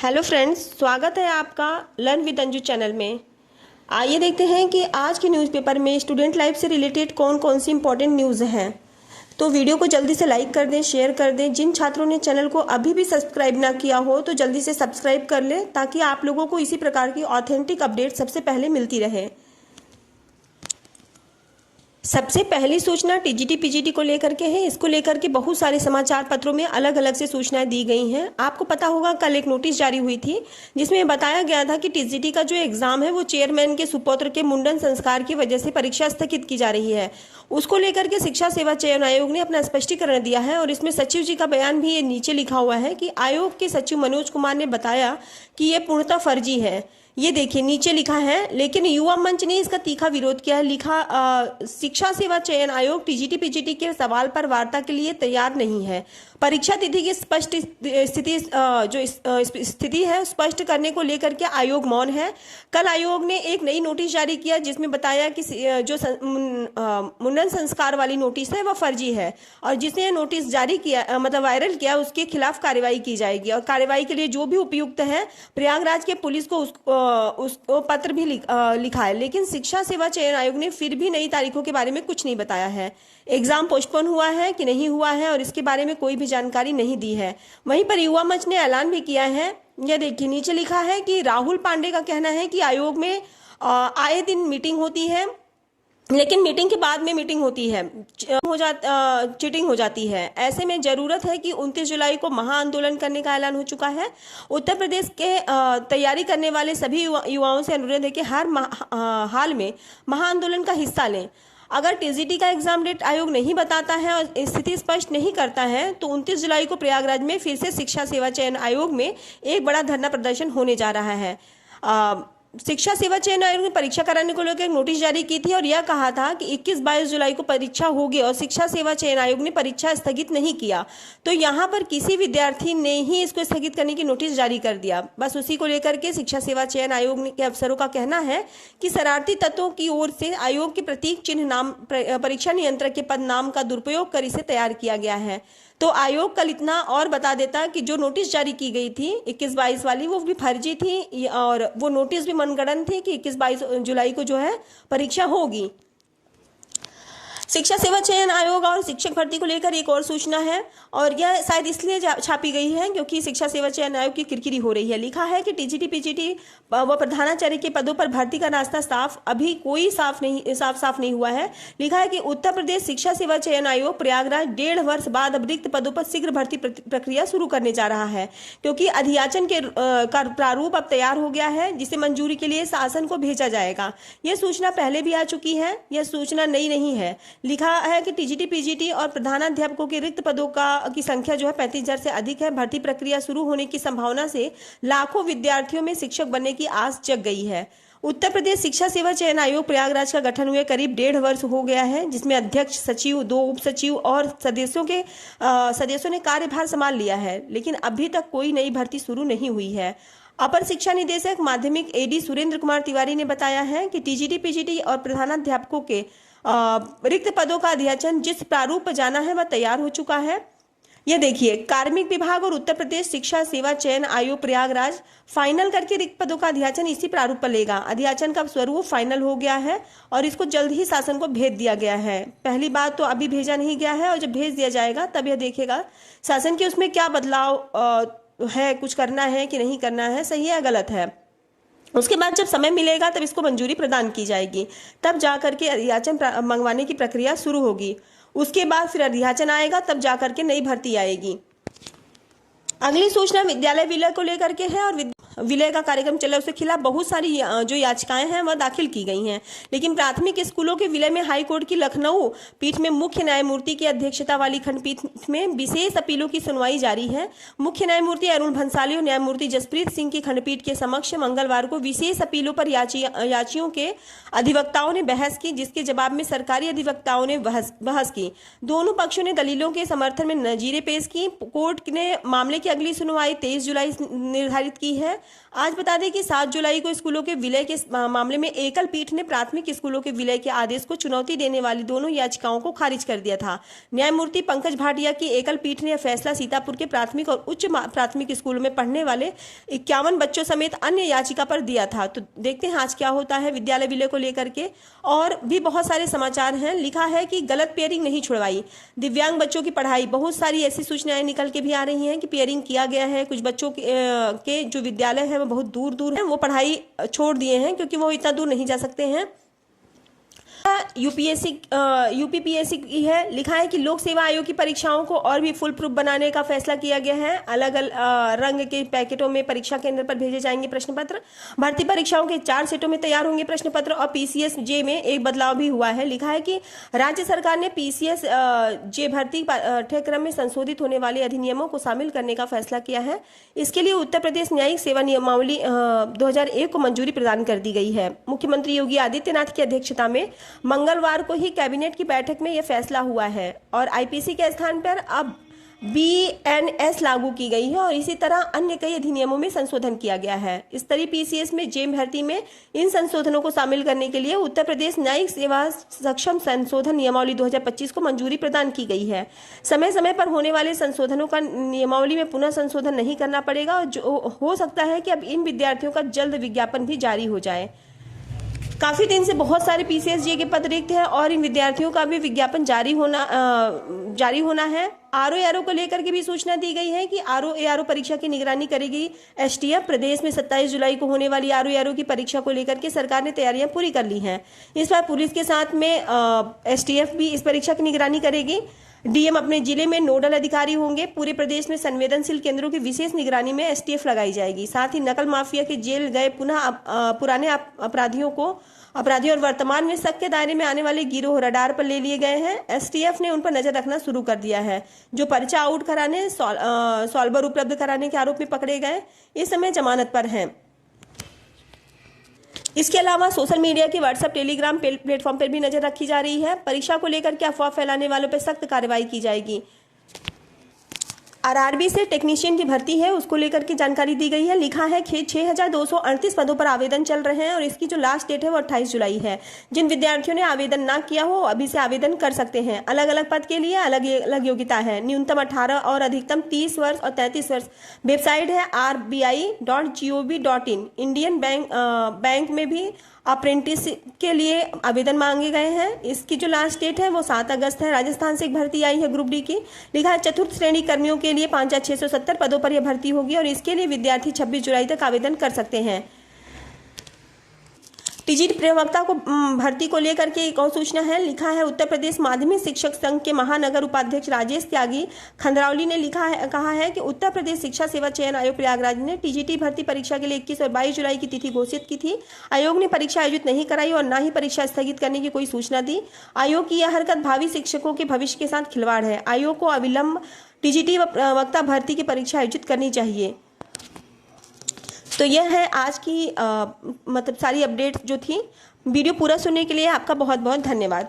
Hello friends, स्वागत है आपका लर्न विद अंजू चैनल में। आइए देखते हैं कि आज के न्यूज़पेपर में स्टूडेंट लाइफ से रिलेटेड कौन कौन सी इंपॉर्टेंट न्यूज़ हैं। तो वीडियो को जल्दी से लाइक कर दें, शेयर कर दें। जिन छात्रों ने चैनल को अभी भी सब्सक्राइब ना किया हो तो जल्दी से सब्सक्राइब कर लें ताकि आप लोगों को इसी प्रकार की ऑथेंटिक अपडेट सबसे पहले मिलती रहे। सबसे पहली सूचना टीजीटी पीजीटी को लेकर के है। इसको लेकर के बहुत सारे समाचार पत्रों में अलग अलग से सूचनाएं दी गई हैं। आपको पता होगा कल एक नोटिस जारी हुई थी जिसमें बताया गया था कि टीजीटी का जो एग्जाम है वो चेयरमैन के सुपुत्र के मुंडन संस्कार की वजह से परीक्षा स्थगित की जा रही है। उसको लेकर के शिक्षा सेवा चयन आयोग ने अपना स्पष्टीकरण दिया है और इसमें सचिव जी का बयान भी ये नीचे लिखा हुआ है कि आयोग के सचिव मनोज कुमार ने बताया कि ये पूर्णतः फर्जी है। ये देखिए नीचे लिखा है, लेकिन युवा मंच ने इसका तीखा विरोध किया है। लिखा शिक्षा सेवा चयन आयोग टीजीटी पीजीटी के सवाल पर वार्ता के लिए तैयार नहीं है। परीक्षा तिथि की स्पष्ट स्थिति है स्पष्ट करने को लेकर के आयोग मौन है। कल आयोग ने एक नई नोटिस जारी किया जिसमें बताया कि जो मुंडन संस्कार वाली नोटिस है वह फर्जी है और जिसने नोटिस जारी किया मतलब वायरल किया उसके खिलाफ कार्रवाई की जाएगी और कार्रवाई के लिए जो भी उपयुक्त है प्रयागराज के पुलिस को उसको पत्र भी लिखा है। लेकिन शिक्षा सेवा चयन आयोग ने फिर भी नई तारीखों के बारे में कुछ नहीं बताया है। एग्जाम पोस्टपोन हुआ है कि नहीं हुआ है और इसके बारे में कोई भी जानकारी नहीं दी है। वहीं पर युवा मंच ने ऐलान भी किया है। यह देखिए नीचे लिखा है कि राहुल पांडे का कहना है कि आयोग में आए दिन मीटिंग होती है लेकिन मीटिंग के बाद में मीटिंग होती है चीटिंग हो जाती है। ऐसे में जरूरत है कि 29 जुलाई को महाआंदोलन करने का ऐलान हो चुका है। उत्तर प्रदेश के तैयारी करने वाले सभी युवाओं से अनुरोध है कि हर हाल में महाआंदोलन का हिस्सा लें। अगर टीजीटी का एग्जाम डेट आयोग नहीं बताता है और स्थिति स्पष्ट नहीं करता है तो 29 जुलाई को प्रयागराज में फिर से शिक्षा सेवा चयन आयोग में एक बड़ा धरना प्रदर्शन होने जा रहा है। शिक्षा सेवा चयन आयोग ने परीक्षा कराने को लेकर एक नोटिस जारी की थी और यह कहा था कि 21-22 जुलाई को परीक्षा होगी और शिक्षा सेवा चयन आयोग ने परीक्षा स्थगित नहीं किया। तो यहाँ पर किसी विद्यार्थी ने ही इसको स्थगित करने की नोटिस जारी कर दिया। बस उसी को लेकर के शिक्षा सेवा चयन आयोग के अफसरों का कहना है कि शरारती तत्वों की ओर से आयोग के प्रतीक चिन्ह नाम परीक्षा नियंत्रक के पद नाम का दुरुपयोग कर इसे तैयार किया गया है। तो आयोग कल इतना और बता देता कि जो नोटिस जारी की गई थी 21-22 वाली वो भी फर्जी थी और वो नोटिस भी मनगढ़ंत थी कि 21-22 जुलाई को जो है परीक्षा होगी। शिक्षा सेवा चयन आयोग और शिक्षक भर्ती को लेकर एक और सूचना है और यह शायद इसलिए छापी गई है क्योंकि शिक्षा सेवा चयन आयोग की किरकिरी हो रही है। लिखा है कि टीजीटी पीजीटी व प्रधानाचार्य के पदों पर भर्ती का रास्ता अभी कोई साफ नहीं हुआ है। लिखा है कि उत्तर प्रदेश शिक्षा सेवा चयन आयोग प्रयागराज 1.5 वर्ष बाद अब रिक्त पदों पर शीघ्र भर्ती प्रक्रिया शुरू करने जा रहा है क्योंकि अधियाचन का प्रारूप अब तैयार हो गया है जिसे मंजूरी के लिए शासन को भेजा जाएगा। यह सूचना पहले भी आ चुकी है, यह सूचना नई नहीं है। लिखा है कि टीजीटी पीजीटी और प्रधानाध्यापकों के रिक्त पदों की संख्या जो है 35,000 से अधिक है। भर्ती प्रक्रिया शुरू होने की संभावना से लाखों विद्यार्थियों में शिक्षक बनने की आस जग गई है। उत्तर प्रदेश शिक्षा सेवा चयन आयोग प्रयागराज का गठन हुए करीब 1.5 वर्ष हो गया है जिसमें अध्यक्ष, सचिव, 2 उप सचिव और सदस्यों ने कार्यभार संभाल लिया है लेकिन अभी तक कोई नई भर्ती शुरू नहीं हुई है। अपर शिक्षा निदेशक माध्यमिक एडी सुरेंद्र कुमार तिवारी ने बताया है कि टीजीटी पीजीटी और प्रधानाध्यापकों के रिक्त पदों का अध्याचन जिस प्रारूप पर जाना है वह तैयार हो चुका है। यह देखिए कार्मिक विभाग और उत्तर प्रदेश शिक्षा सेवा चयन आयोग प्रयागराज फाइनल करके रिक्त पदों का अध्याचन इसी प्रारूप पर लेगा। अध्याचन का स्वरूप फाइनल हो गया है और इसको जल्द ही शासन को भेज दिया गया है। पहली बात तो अभी भेजा नहीं गया है और जब भेज दिया जाएगा तब यह देखेगा शासन के उसमें क्या बदलाव है, कुछ करना है कि नहीं करना है, सही है गलत है। उसके बाद जब समय मिलेगा तब इसको मंजूरी प्रदान की जाएगी, तब जाकर के अधियाचन मंगवाने की प्रक्रिया शुरू होगी। उसके बाद फिर अधियाचन आएगा तब जाकर के नई भर्ती आएगी। अगली सूचना विद्यालय विलय को लेकर के है और विलय का कार्यक्रम चला उसके खिलाफ बहुत सारी जो याचिकाएं हैं वह दाखिल की गई हैं। लेकिन प्राथमिक स्कूलों के विलय में हाई कोर्ट की लखनऊ पीठ में मुख्य न्यायमूर्ति की अध्यक्षता वाली खंडपीठ में विशेष अपीलों की सुनवाई जारी है। मुख्य न्यायमूर्ति अरुण भंसाली और न्यायमूर्ति जसप्रीत सिंह की खंडपीठ के समक्ष मंगलवार को विशेष अपीलों पर याचियों के अधिवक्ताओं ने बहस की जिसके जवाब में सरकारी अधिवक्ताओं ने बहस की। दोनों पक्षों ने दलीलों के समर्थन में नजीरें पेश की। कोर्ट ने मामले की अगली सुनवाई 23 जुलाई निर्धारित की है। आज बता दें कि 7 जुलाई को स्कूलों के विलय के मामले में एकल पीठ ने प्राथमिक स्कूलों के विलय के आदेश को चुनौती देने वाली दोनों याचिकाओं को खारिज कर दिया था। न्यायमूर्ति पंकज भाटिया की एकल पीठ ने यह फैसला सीतापुर के प्राथमिक और उच्च प्राथमिक स्कूलों में पढ़ने वाले 51 बच्चों समेत अन्य याचिका पर दिया था। तो देखते हैं आज क्या होता है विद्यालय विलय को लेकर के। और भी बहुत सारे समाचार हैं। लिखा है कि गलत पेयरिंग नहीं छुड़वाई, दिव्यांग बच्चों की पढ़ाई। बहुत सारी ऐसी सूचनाएं निकल के भी आ रही हैं कि पेयरिंग किया गया है। कुछ बच्चों के जो विद्यालय है वो बहुत दूर दूर है, वो पढ़ाई छोड़ दिए हैं क्योंकि वो इतना दूर नहीं जा सकते हैं। यूपीपीएससी की है। लिखा है कि लोक सेवा आयोग की परीक्षाओं को और भी फुल प्रूफ बनाने का फैसला किया गया है। अलग अलग रंग के पैकेटों में परीक्षा केंद्र पर भेजे जाएंगे प्रश्न पत्र। भर्ती परीक्षाओं के 4 सेटों में तैयार होंगे प्रश्न पत्र। और पीसीएस जे में एक बदलाव भी हुआ है। लिखा है कि राज्य सरकार ने पीसीएस जे भर्ती पाठ्यक्रम में संशोधित होने वाले अधिनियमों को शामिल करने का फैसला किया है। इसके लिए उत्तर प्रदेश न्यायिक सेवा नियमावली 2001 को मंजूरी प्रदान कर दी गई है। मुख्यमंत्री योगी आदित्यनाथ की अध्यक्षता में मंगलवार को ही कैबिनेट की बैठक में यह फैसला हुआ है और आईपीसी के स्थान पर अब बीएनएस लागू की गई है और इसी तरह अन्य कई अधिनियमों में संशोधन किया गया है। स्तरीय पीसीएस में जेम भर्ती में इन संशोधनों को शामिल करने के लिए उत्तर प्रदेश न्यायिक सेवा सक्षम संशोधन नियमावली 2025 को मंजूरी प्रदान की गई है। समय समय पर होने वाले संशोधनों का नियमावली में पुनः संशोधन नहीं करना पड़ेगा और जो हो सकता है कि अब इन विद्यार्थियों का जल्द विज्ञापन भी जारी हो जाए। काफी दिन से बहुत सारे पीसीएसजे के पद रिक्त हैं और इन विद्यार्थियों का भी विज्ञापन जारी होना है। आरओ को लेकर के भी सूचना दी गई है कि आरओ परीक्षा की निगरानी करेगी एसटीएफ। प्रदेश में 27 जुलाई को होने वाली आरओ की परीक्षा को लेकर के सरकार ने तैयारियां पूरी कर ली हैं। इस बार पुलिस के साथ में एसटीएफ भी इस परीक्षा की निगरानी करेगी। डीएम अपने जिले में नोडल अधिकारी होंगे। पूरे प्रदेश में संवेदनशील केंद्रों की विशेष निगरानी में एसटीएफ लगाई जाएगी। साथ ही नकल माफिया के जेल गए पुराने अपराधियों और वर्तमान में शक के दायरे में आने वाले गिरोह रडार पर ले लिए गए हैं। एसटीएफ ने उन पर नजर रखना शुरू कर दिया है जो पर्चा आउट कराने सॉल्वर उपलब्ध कराने के आरोप में पकड़े गए, इस समय जमानत पर हैं। इसके अलावा सोशल मीडिया के व्हाट्सएप टेलीग्राम प्लेटफॉर्म पर भी नजर रखी जा रही है। परीक्षा को लेकर के अफवाह फैलाने वालों पर सख्त कार्रवाई की जाएगी। आरआरबी से टेक्नीशियन की भर्ती है, उसको लेकर के जानकारी दी गई है। लिखा है कि 6238 पदों पर आवेदन चल रहे हैं और इसकी जो लास्ट डेट है वो 28 जुलाई है। जिन विद्यार्थियों ने आवेदन ना किया हो अभी से आवेदन कर सकते हैं। अलग अलग पद के लिए अलग अलग योग्यता है। न्यूनतम 18 और अधिकतम 30 वर्ष और 33 वर्ष। वेबसाइट है rbi.gov.in। इंडियन बैंक में भी अप्रेंटिस के लिए आवेदन मांगे गए हैं। इसकी जो लास्ट डेट है वो 7 अगस्त है। राजस्थान से एक भर्ती आई है ग्रुप डी की। लिखा है चतुर्थ श्रेणी कर्मियों के लिए 5670 पदों पर यह भर्ती होगी और इसके लिए विद्यार्थी 26 जुलाई तक आवेदन कर सकते हैं। टीजीटी प्रवक्ता को भर्ती को लेकर के एक और सूचना है। लिखा है उत्तर प्रदेश माध्यमिक शिक्षक संघ के महानगर उपाध्यक्ष राजेश त्यागी खंडरावली ने कहा है कि उत्तर प्रदेश शिक्षा सेवा चयन आयोग प्रयागराज ने टीजीटी भर्ती परीक्षा के लिए 21 और 22 जुलाई की तिथि घोषित की थी। आयोग ने परीक्षा आयोजित नहीं कराई और न ही परीक्षा स्थगित करने की कोई सूचना दी। आयोग की यह हरकत भावी शिक्षकों के भविष्य के साथ खिलवाड़ है। आयोग को अविलंब टीजीटी प्रवक्ता भर्ती की परीक्षा आयोजित करनी चाहिए। तो यह है आज की मतलब सारी अपडेट जो थी। वीडियो पूरा सुनने के लिए आपका बहुत बहुत धन्यवाद।